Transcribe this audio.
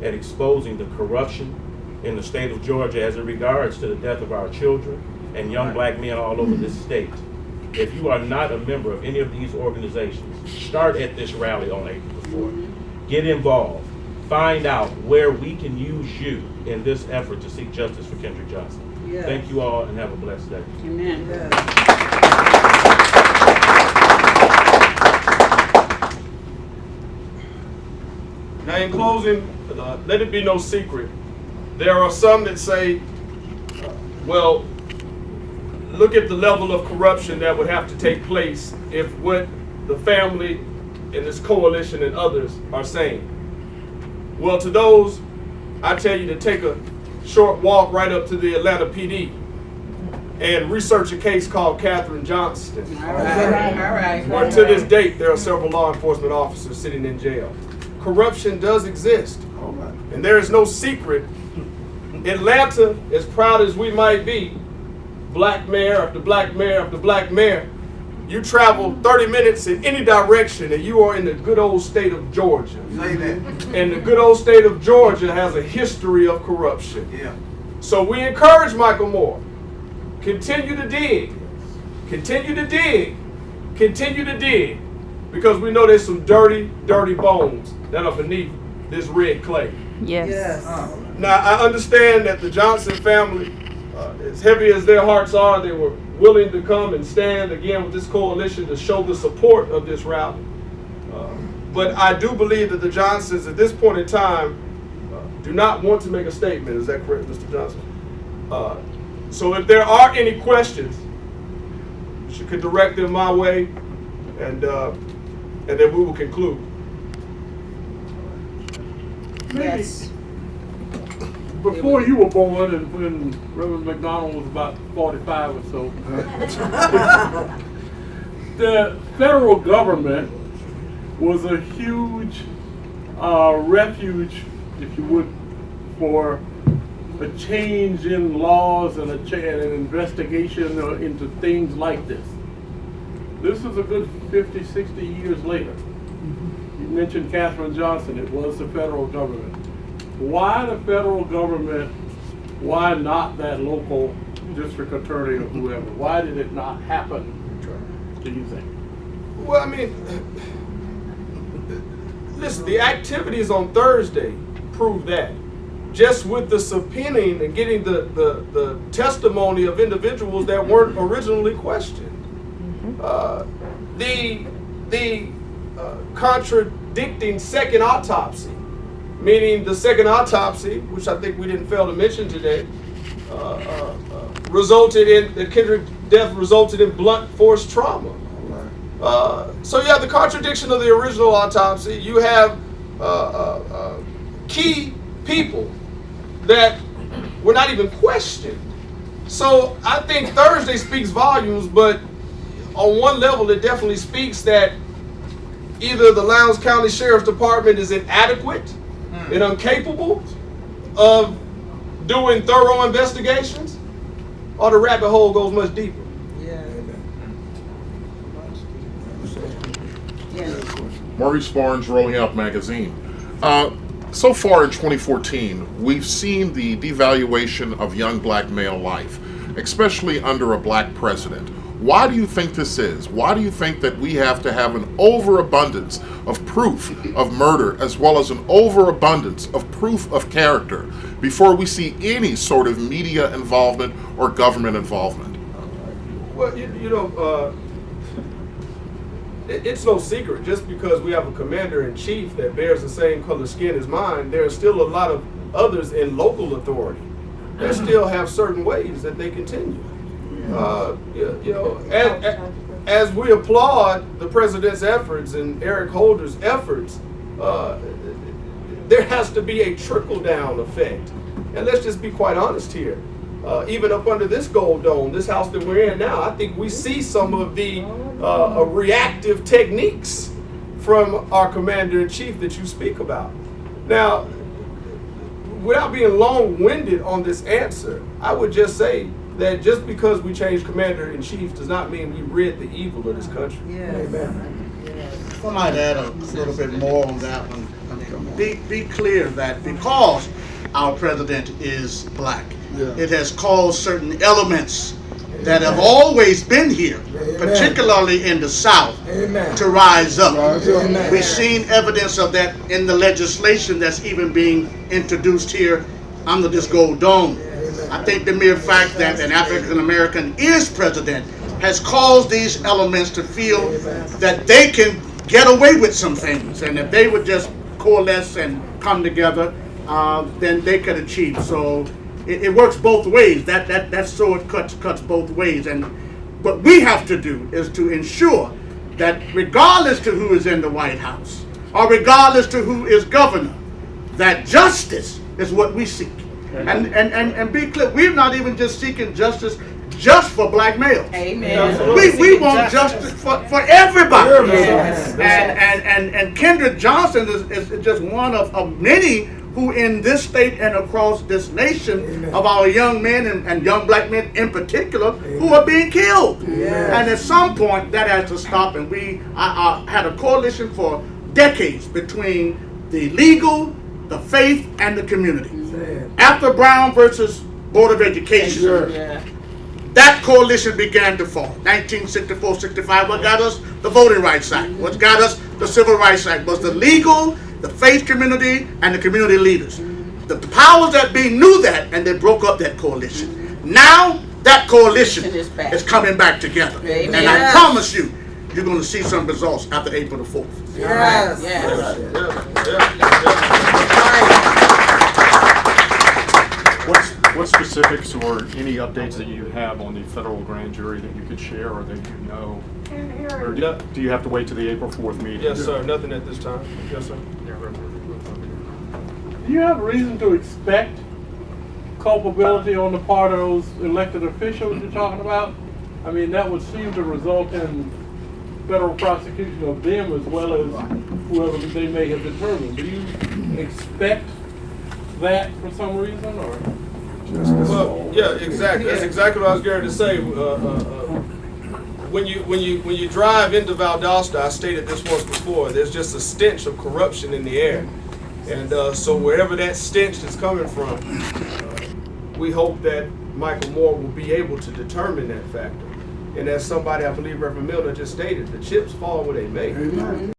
at exposing the corruption in the state of Georgia as it regards to the death of our children and young black men all over this state. If you are not a member of any of these organizations, start at this rally on April the 4th. Get involved. Find out where we can use you in this effort to seek justice for Kendrick Johnson. Yes. Thank you all and have a blessed day. Amen. Yes. Now in closing, let it be no secret, there are some that say, well, look at the level of corruption that would have to take place if what the family and this coalition and others are saying. Well, to those, I tell you to take a short walk right up to the Atlanta PD and research a case called Kathryn Johnston. All right. Where to this date, there are several law enforcement officers sitting in jail. Corruption does exist, and there is no secret. Atlanta, as proud as we might be, black mayor after black mayor after black mayor, you travel 30 minutes in any direction and you are in the good old state of Georgia. Say that. And the good old state of Georgia has a history of corruption. Yeah. So we encourage Michael Moore, continue to dig, continue to dig, continue to dig, because we know there's some dirty, dirty bones that are beneath this red clay. Yes. Now, I understand that the Johnson family, as heavy as their hearts are, they were willing to come and stand again with this coalition to show the support of this rally. But I do believe that the Johnsons at this point in time do not want to make a statement. Is that correct, Mr. Johnson? So if there are any questions, you could direct them my way, and then we will conclude. Yes. Before you were born, and when Reverend McDonald was about 45 or so, the federal government was a huge refuge, if you would, for a change in laws and an investigation into things like this. This is a good 50, 60 years later. You mentioned Kathryn Johnson. It was the federal government. Why the federal government? Why not that local district attorney or whoever? Why did it not happen, do you think? Well, I mean, listen, the activities on Thursday prove that. Just with the subpoenaing and getting the testimony of individuals that weren't originally questioned. The contradicting second autopsy, meaning the second autopsy, which I think we didn't fail to mention today, resulted in, the Kendrick death resulted in blunt force trauma. So you have the contradiction of the original autopsy. You have key people that were not even questioned. So I think Thursday speaks volumes, but on one level it definitely speaks that either the Lowndes County Sheriff's Department is inadequate and incapable of doing thorough investigations, or the rabbit hole goes much deeper. Maurice Barnes, Rolling Out Magazine. So far in 2014, we've seen the devaluation of young black male life, especially under a black president. Why do you think this is? Why do you think that we have to have an overabundance of proof of murder as well as an overabundance of proof of character before we see any sort of media involvement or government involvement? Well, it's no secret. Just because we have a commander-in-chief that bears the same color skin as mine, there are still a lot of others in local authority that still have certain ways that they continue. As we applaud the president's efforts and Eric Holder's efforts, there has to be a trickle-down effect. And let's just be quite honest here. Even up under this gold dome, this house that we're in now, I think we see some of the reactive techniques from our commander-in-chief that you speak about. Now, without being long-winded on this answer, I would just say that just because we change commander-in-chief does not mean we rid the evil of this country. Yes. Amen. I might add a little bit more on that one. be clear that because our president is black, it has caused certain elements that have always been here, particularly in the South, to rise up. We've seen evidence of that in the legislation that's even being introduced here under this gold dome. I think the mere fact that an African American is president has caused these elements to feel that they can get away with some things, and if they would just coalesce and come together, then they could achieve. So it works both ways. That sword cuts both ways. And what we have to do is to ensure that regardless to who is in the White House, or regardless to who is governor, that justice is what we seek. And be clear, we're not even just seeking justice just for black males. Amen. We want justice for everybody. Yes. And Kendrick Johnson is just one of many who in this state and across this nation of our young men and young black men in particular who are being killed. And at some point that has to stop, and we had a coalition for decades between the legal, the faith, and the community. After Brown versus Board of Education, that coalition began to fall. 1964-65, what got us the Voting Rights Act, what got us the Civil Rights Act was the legal, the faith community, and the community leaders. The powers that be knew that, and they broke up that coalition. Now, that coalition is coming back together. Amen. And I promise you, you're going to see some results after April the 4th. Yes. What specifics or any updates that you have on the federal grand jury that you could share or that you know? Or do you have to wait to the April 4th meeting? Yes, sir. Nothing at this time. Yes, sir. Do you have reason to expect culpability on the part of those elected officials you're talking about? I mean, that would seem to result in federal prosecution of them as well as whoever they may have determined. Do you expect that for some reason, or? Well, yeah, exactly. That's exactly what I was going to say. When you drive into Valdosta, I stated this once before, there's just a stench of corruption in the air. And so wherever that stench is coming from, we hope that Michael Moore will be able to determine that factor. And as somebody, I believe Reverend Miller just stated, the chips fall where they may.